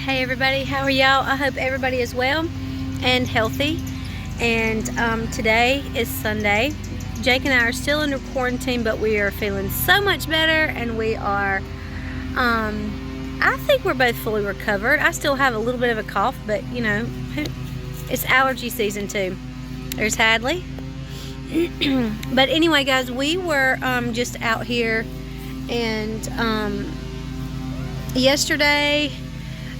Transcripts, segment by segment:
Hey everybody, how are y'all? I hope everybody is well and healthy. And today is Sunday. Jake and I are still under quarantine, but we are feeling so much better, and we are, I think we're both fully recovered. I still have a little bit of a cough, but you know, it's allergy season too. There's Hadley. But anyway, guys, we were just out here, and yesterday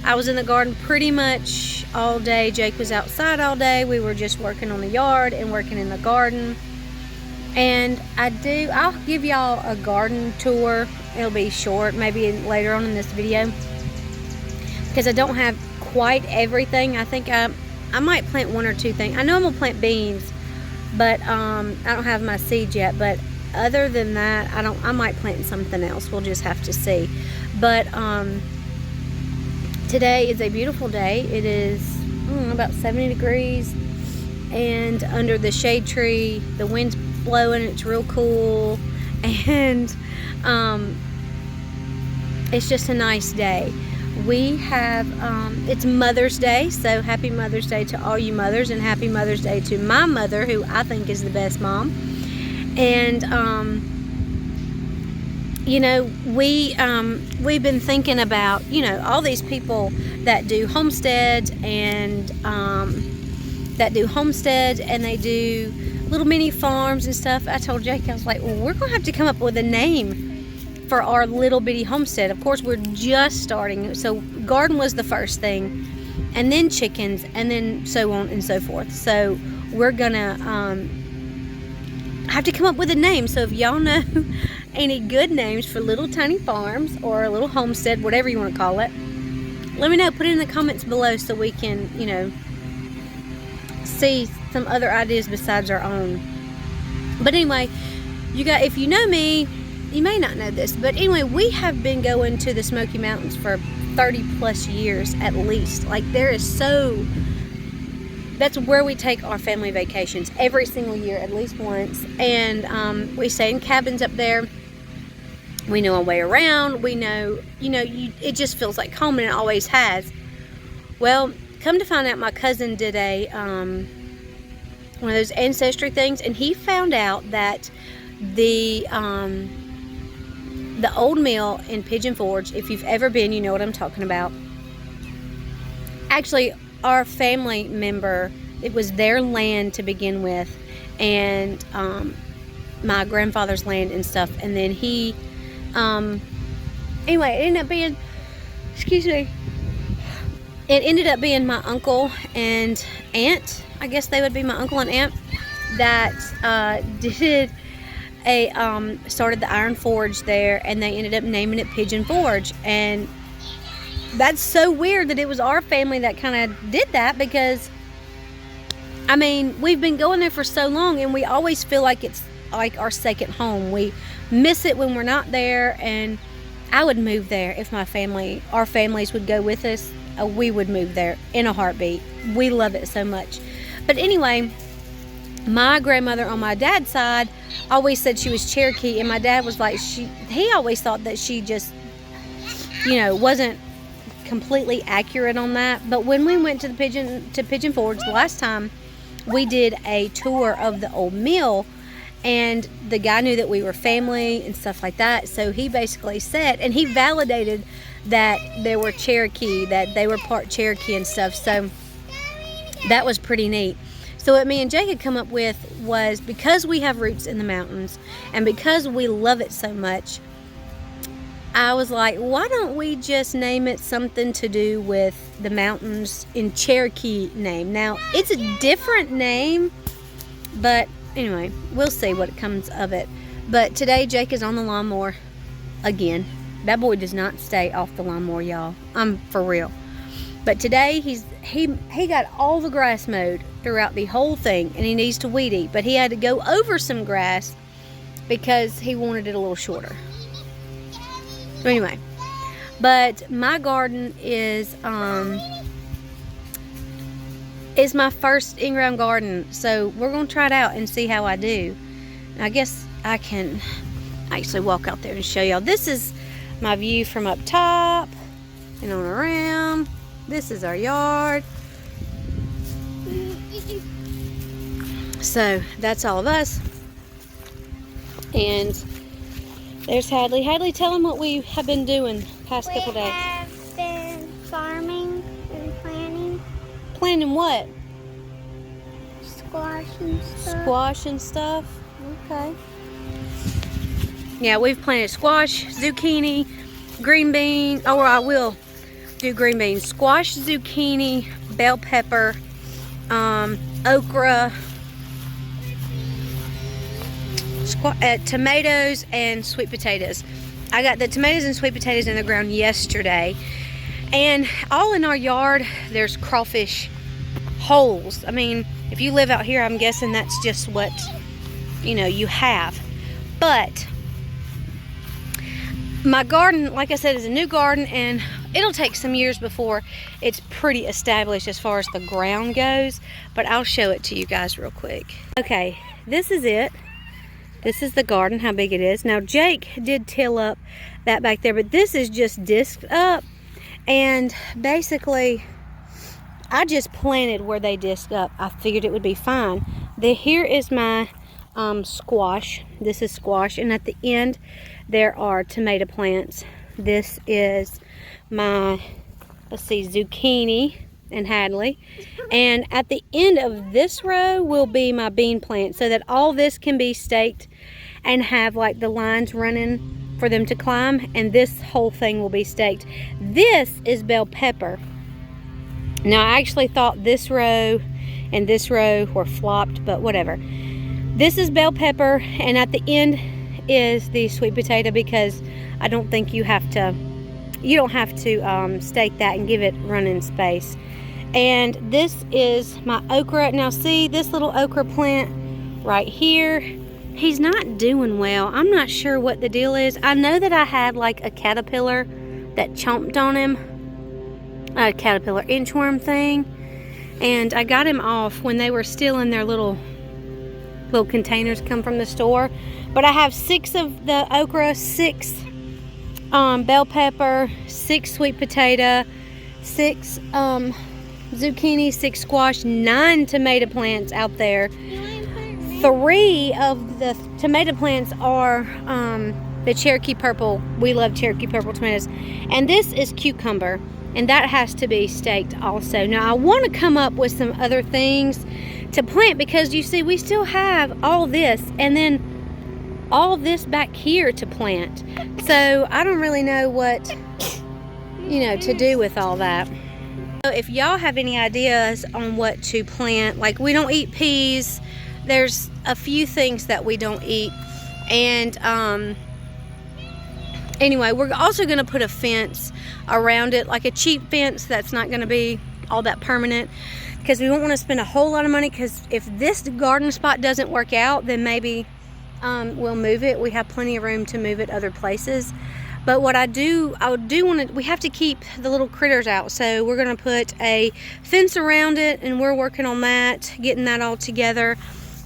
I was in the garden pretty much all day. Jake was outside all day. We were just working on the yard and working in the garden. And I'll give y'all a garden tour. It'll be short, maybe later on in this video, because I don't have quite everything. I think I might plant one or two things. I know I'm gonna plant beans, but I don't have my seeds yet. But other than that, I might plant something else. We'll just have to see. But today is a beautiful day. It is about 70 degrees, and under the shade tree, the wind's blowing. It's real cool, and it's just a nice day. We have it's Mother's Day, so happy Mother's Day to all you mothers, and happy Mother's Day to my mother, who I think is the best mom. And you know, we've been thinking about, you know, all these people that do homesteads, and they do little mini farms and stuff. I told Jake, I was like, well, we're gonna have to come up with a name for our little bitty homestead. Of course, we're just starting, so garden was the first thing, and then chickens, and then so on and so forth. So we're gonna have to come up with a name. So if y'all know any good names for little tiny farms or a little homestead, whatever you want to call it, let me know. Put it in the comments below so we can, you know, see some other ideas besides our own. But anyway, you guys, if you know me, you may not know this, but anyway, we have been going to the Smoky Mountains for 30 plus years at least. Like, that's where we take our family vacations every single year, at least once. And we stay in cabins up there. We know our way around. We know, you know, it just feels like home, and it always has. Well, come to find out, my cousin did a one of those ancestry things, and he found out that the old mill in Pigeon Forge, if you've ever been, you know what I'm talking about. Actually, our family member, it was their land to begin with, and my grandfather's land and stuff, and then he anyway, it ended up being, it ended up being my uncle and aunt, I guess they would be my uncle and aunt, that started the iron forge there, and they ended up naming it Pigeon Forge. And that's so weird that it was our family that kind of did that, because I mean, we've been going there for so long, and we always feel like it's like our second home. We miss it when we're not there, and I would move there if our families would go with us. We would move there in a heartbeat. We love it so much. But anyway, my grandmother on my dad's side always said she was Cherokee, and my dad was like, he always thought that she just, you know, wasn't completely accurate on that. But when we went to Pigeon Forge the last time, we did a tour of the old mill, and the guy knew that we were family and stuff like that. So he basically said, and he validated that they were Cherokee, that they were part Cherokee and stuff. So that was pretty neat. So what me and Jake had come up with was, because we have roots in the mountains, and because we love it so much, I was like, why don't we just name it something to do with the mountains in Cherokee name? Now, it's a different name, but anyway, we'll see what comes of it. But today, Jake is on the lawnmower again. That boy does not stay off the lawnmower, y'all. I'm for real. But today, he got all the grass mowed throughout the whole thing, and he needs to weed eat. But he had to go over some grass because he wanted it a little shorter. So anyway, but my garden is my first in-ground garden, so we're gonna try it out and see how I do. I guess I can actually walk out there and show y'all. This is my view from up top and on around. This is our yard. So that's all of us. And there's Hadley. Hadley, tell them what we have been doing past couple days. We have been farming and planting. Planting what? Squash and stuff. Squash and stuff. Okay. Yeah, we've planted squash, zucchini, green beans. Oh, I will do green beans. Squash, zucchini, bell pepper, okra, tomatoes, and sweet potatoes. I got the tomatoes and sweet potatoes in the ground yesterday. And all in our yard, there's crawfish holes. I mean, if you live out here, I'm guessing that's just what, you know, you have. But my garden, like I said, is a new garden, and it'll take some years before it's pretty established as far as the ground goes, but I'll show it to you guys real quick. Okay, this is it. This is the garden, how big it is. Now, Jake did till up that back there, but this is just disked up, and basically, I just planted where they disked up. I figured it would be fine. Here is my squash. This is squash, and at the end, there are tomato plants. This is my, let's see, zucchini and Hadley. And at the end of this row will be my bean plant, so that all this can be staked and have like the lines running for them to climb, and this whole thing will be staked. This is bell pepper. Now, I actually thought this row and this row were flopped, but whatever. This is bell pepper, and at the end is the sweet potato, because I don't think you don't have to stake that and give it running space. And this is my okra. Now see this little okra plant right here? He's not doing well. I'm not sure what the deal is. I know that I had like a caterpillar that chomped on him, a caterpillar inchworm thing, and I got him off when they were still in their little containers come from the store. But I have 6 of the okra, 6 bell pepper, 6 sweet potato, 6 zucchini, 6 squash, 9 tomato plants out there. 3 of the tomato plants are the Cherokee purple. We love Cherokee purple tomatoes. And this is cucumber, and that has to be staked also. Now, I want to come up with some other things to plant, because you see we still have all this and then all this back here to plant. So I don't really know what, to do with all that. So if y'all have any ideas on what to plant, like we don't eat peas, there's a few things that we don't eat. And anyway, we're also going to put a fence around it, like a cheap fence that's not going to be all that permanent, because we don't want to spend a whole lot of money, because if this garden spot doesn't work out, then maybe we'll move it. We have plenty of room to move it other places. But what I do want to, we have to keep the little critters out, so we're going to put a fence around it, and we're working on that, getting that all together.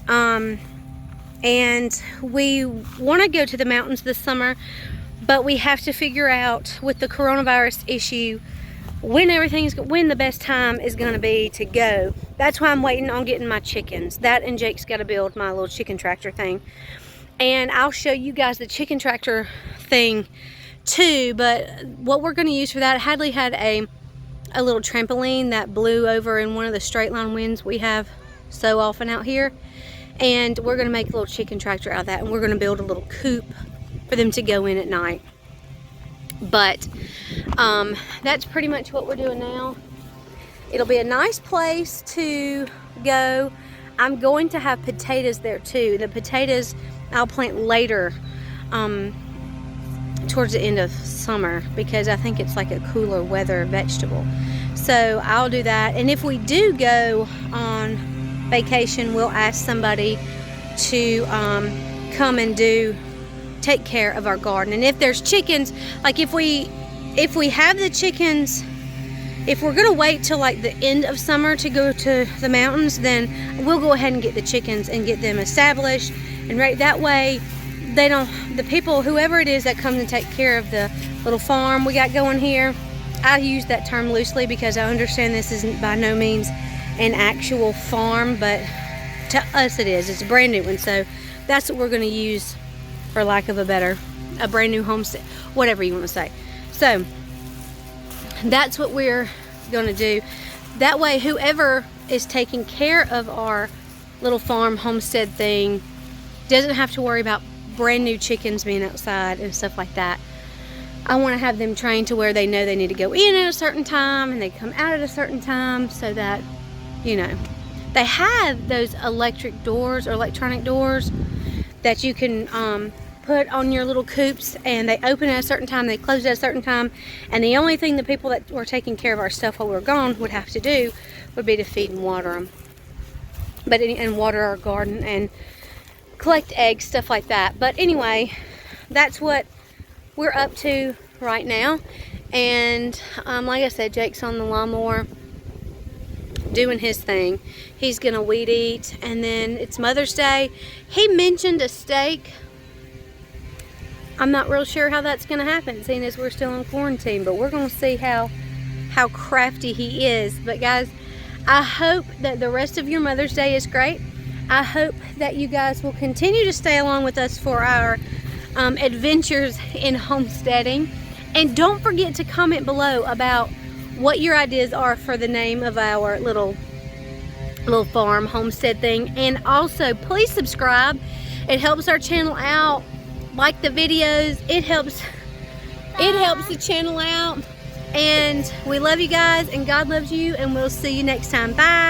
And we want to go to the mountains this summer, but we have to figure out with the coronavirus issue when the best time is going to be to go. That's why I'm waiting on getting my chickens. That, and Jake's got to build my little chicken tractor thing. And I'll show you guys the chicken tractor thing too, but what we're going to use for that, Hadley had a little trampoline that blew over in one of the straight line winds we have so often out here. And we're going to make a little chicken tractor out of that, and we're going to build a little coop for them to go in at night. But that's pretty much what we're doing now. It'll be a nice place to go. I'm going to have potatoes there too. The potatoes I'll plant later, towards the end of summer, because I think it's like a cooler weather vegetable. So I'll do that. And if we do go on vacation, we'll ask somebody to come and take care of our garden. And if there's chickens, like if we have the chickens, if we're gonna wait till like the end of summer to go to the mountains, then we'll go ahead and get the chickens and get them established, and right that way the people, whoever it is that comes and take care of the little farm we got going here, I use that term loosely because I understand this isn't by no means an actual farm, but to us it is. It's a brand new one, so that's what we're going to use, for lack of a brand new homestead, whatever you want to say. So that's what we're going to do. That way, whoever is taking care of our little farm homestead thing doesn't have to worry about brand new chickens being outside and stuff like that. I want to have them trained to where they know they need to go in at a certain time and they come out at a certain time, so that, you know, they have those electric doors or electronic doors that you can put on your little coops, and they open at a certain time, they close at a certain time, and the only thing the people that were taking care of our stuff while we were gone would have to do would be to feed and water them, and water our garden and collect eggs, stuff like that. But anyway, that's what we're up to right now. And like I said, Jake's on the lawnmower doing his thing. He's gonna weed eat, and then it's Mother's Day. He mentioned a steak. I'm not real sure how that's gonna happen, seeing as we're still in quarantine, but we're gonna see how crafty he is. But guys, I hope that the rest of your Mother's Day is great. I hope that you guys will continue to stay along with us for our adventures in homesteading. And don't forget to comment below about what your ideas are for the name of our little farm homestead thing. And also, please subscribe. It helps our channel out. Like the videos. It helps the channel out. And we love you guys, and God loves you, and we'll see you next time. Bye.